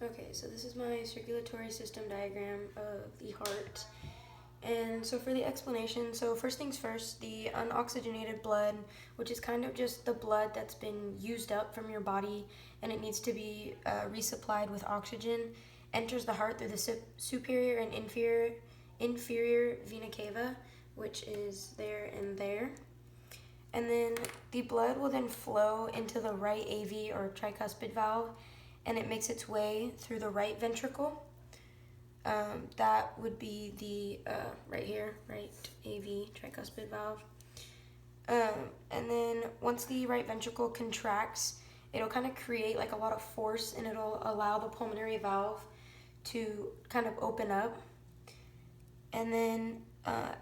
Okay, so this is my circulatory system diagram of the heart. And so for the explanation, so first things first, the unoxygenated blood, which is kind of just the blood that's been used up from your body and it needs to be resupplied with oxygen, enters the heart through the superior and inferior vena cava, which is there and there. And then the blood will then flow into the right AV or tricuspid valve, and it makes its way through the right ventricle. That would be the right here, right AV, tricuspid valve. And then once the right ventricle contracts, it'll kind of create like a lot of force, and it'll allow the pulmonary valve to kind of open up. And then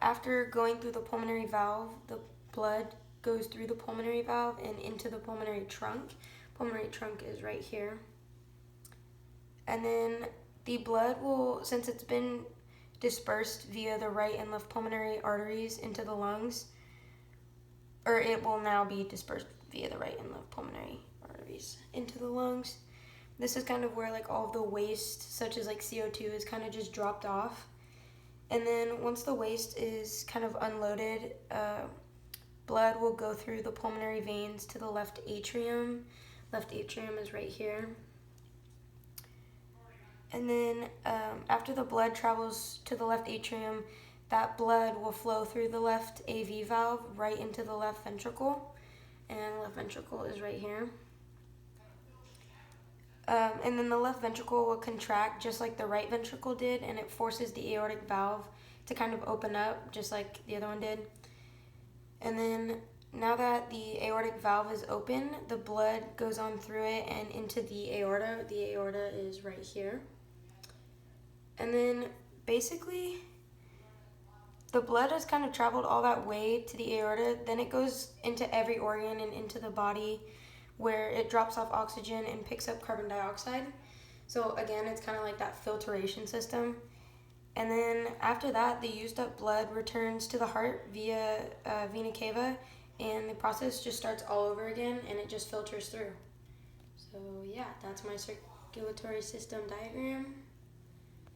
after going through the pulmonary valve, the blood goes through the pulmonary valve and into the pulmonary trunk. Pulmonary trunk is right here. And then the blood will, since it's been dispersed via the right and left pulmonary arteries into the lungs, or it will now be dispersed via the right and left pulmonary arteries into the lungs. This is kind of where like all of the waste, such as like CO2, is kind of just dropped off. And then once the waste is kind of unloaded, blood will go through the pulmonary veins to the left atrium. Left atrium is right here. And then after the blood travels to the left atrium, that blood will flow through the left AV valve right into the left ventricle. And left ventricle is right here. And then the left ventricle will contract just like the right ventricle did, and it forces the aortic valve to kind of open up just like the other one did. And then now that the aortic valve is open, the blood goes on through it and into the aorta. The aorta is right here. And then basically the blood has kind of traveled all that way to the aorta, then it goes into every organ and into the body where it drops off oxygen and picks up carbon dioxide. So again, it's kind of like that filtration system. And then after that, the used up blood returns to the heart via vena cava, and the process just starts all over again, and it just filters through. So yeah, that's my circulatory system diagram.